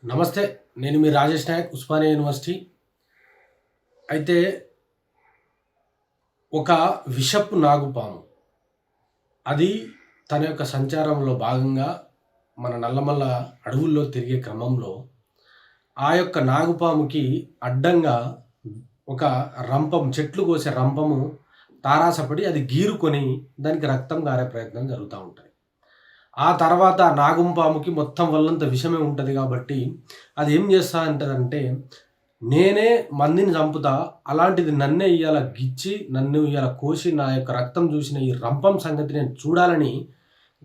నమస్తే. నేను మీ రాజేష్ నాయక్, ఉస్మానియా యూనివర్సిటీ. అయితే ఒక విషపు నాగుపాము అది తన యొక్క సంచారంలో భాగంగా మన నల్లమల్ల అడవుల్లో తిరిగే క్రమంలో ఆ యొక్క నాగుపాముకి అడ్డంగా ఒక రంపం, చెట్లు కోసే రంపము తారాసపడి అది గీరుకొని దానికి రక్తం గారే ప్రయత్నం జరుగుతూ ఉంటాయి. ఆ తర్వాత నాగుంపాముకి మొత్తం వల్లంతా విషమే ఉంటది గాబట్టి, అదేం జేస్తా అంటదంటే, నేనే మందిని చంపుతా, అలాంటిది నన్నే ఇయ్యాల గిచ్చి, నన్ను ఇయ్యాల కోసి, నా యొక్క రక్తం జూసిన ఈ రంపం సంగతి నేను చూడాలని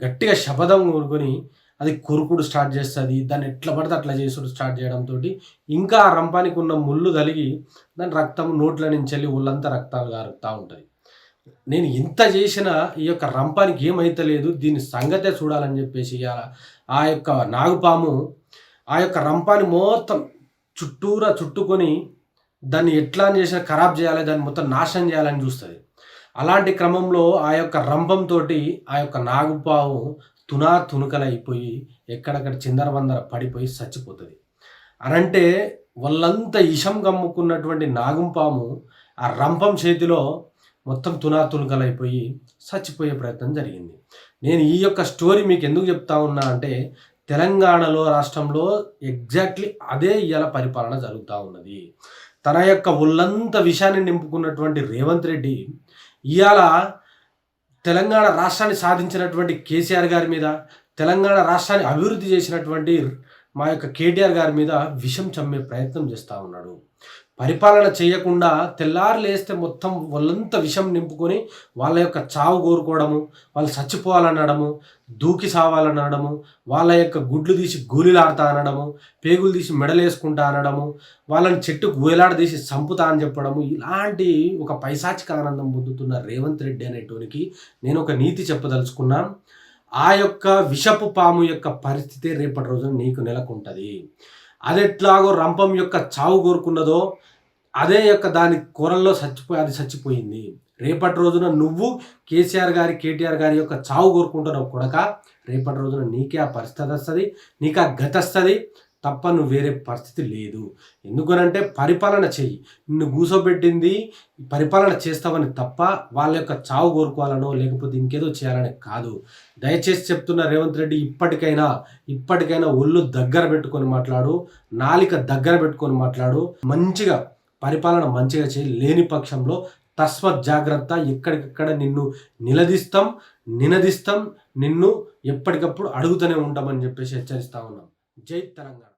గట్టిగా శపథం కోరుకొని, అది కొరుకుడు స్టార్ట్ జేస్తది. దాన్ని ఎట్లా పడితే అట్లా చేసుడు స్టార్ట్ జేయడంతోటి, ఇంకా ఆ రంపానికి ఉన్న ముల్లు తలిగి, దాని రక్తం నోట్ల నుంచెల్లి ఒళ్ళంతా రక్తాలు గారుతా ఉంటది. నేను ఇంత జేసినా ఈ యొక్క రంపానికి ఏమైతలేదు. దీని సంగతే చూడాలని జెప్పేసి ఇయాల ఆ యొక్క నాగుపాము ఆ యొక్క రంపాన్ని మొత్తం చుట్టూరా చుట్టుకొని దాన్ని ఎట్లా చేసినా ఖరాబ్ జేయాలి, దాన్ని మొత్తం నాశనం జేయాలని జూస్తది. అలాంటి క్రమంలో ఆ యొక్క రంపంతోటి ఆ యొక్క నాగుపాము తునకలైపోయి ఎక్కడక్కడ చిందరవందర పడిపోయి సచ్చిపోతది. అనంటే ఒళ్ళంతా ఇషం గమ్ముకున్నటువంటి నాగుంపాము ఆ రంపం చేతిలో మొత్తం తునకలైపోయి చచ్చిపోయే ప్రయత్నం జరిగింది. నేను ఈ యొక్క స్టోరీ మీకు ఎందుకు చెప్తా ఉన్నా అంటే, తెలంగాణలో రాష్ట్రంలో ఎగ్జాక్ట్‌లీ అదే ఇయాల పరిపాలన జరుగుతా ఉన్నది. తన యొక్క ఒళ్ళంతా విషాన్ని నింపుకున్నటువంటి రేవంత్ రెడ్డి ఇయాల తెలంగాణ రాష్ట్రాన్ని సాధించినటువంటి కేసీఆర్ గారి మీద, తెలంగాణ రాష్ట్రాన్ని అభివృద్ధి చేసినటువంటి మా యొక్క కేటీఆర్ గారి మీద విషం చమ్మే ప్రయత్నం చేస్తా ఉన్నాడు. పరిపాలన చేయకుండా తెల్లారి లేస్తే మొత్తం ఒళ్ళంతా విషం నింపుకొని వాళ్ళ యొక్క చావు కోరుకోవడము, వాళ్ళు చచ్చిపోవాలనడము, దూకి సావాలనడము, వాళ్ళ యొక్క గుడ్లు తీసి గోలీలాడతా అనడము, పేగులు తీసి మెడలేసుకుంటా అనడము, వాళ్ళని చెట్టుకు వేలాడదీసి చంపుతా అని చెప్పడము, ఇలాంటి ఒక పైశాచిక ఆనందం పొందుతున్న రేవంత్ రెడ్డి అనేటోనికి నేను ఒక నీతి చెప్పదలుచుకున్నా. ఆ యొక్క విషపు పాము యొక్క పరిస్థితి రేపటి రోజున నీకు నెలకొంటది. అదెట్లాగో రంపం యొక్క చావు కోరుకున్నదో అదే యొక్క దాని కూరల్లో అది చచ్చిపోయింది. రేపటి రోజున నువ్వు కేసీఆర్ గారి, కేటీఆర్ గారి యొక్క చావు కోరుకుంటున్నావు కొడకా. రేపటి రోజున నీకే ఆ పరిస్థితి వస్తది. నీకు ఆ గతి వస్తది తప్ప నువ్వు వేరే పరిస్థితి లేదు. ఎందుకనంటే పరిపాలన చెయ్యి. నిన్ను కూసోబెట్టింది పరిపాలన చేస్తావని తప్ప వాళ్ళ యొక్క చావు కోరుకోవాలనో లేకపోతే ఇంకేదో చేయాలని కాదు. దయచేసి చెప్తున్న రేవంత్ రెడ్డి ఇప్పటికైనా ఒళ్ళు దగ్గర పెట్టుకొని మాట్లాడు. నాలిక దగ్గర పెట్టుకొని మాట్లాడు. మంచిగా పరిపాలన మంచిగా చేయి. లేని పక్షంలో తస్మత్ జాగ్రత్త. ఎక్కడికక్కడ నిన్ను నినదిస్తాం, నిన్ను ఎప్పటికప్పుడు అడుగుతూనే ఉంటామని చెప్పేసి హెచ్చరిస్తా ఉన్నాం. జై తెలంగాణ.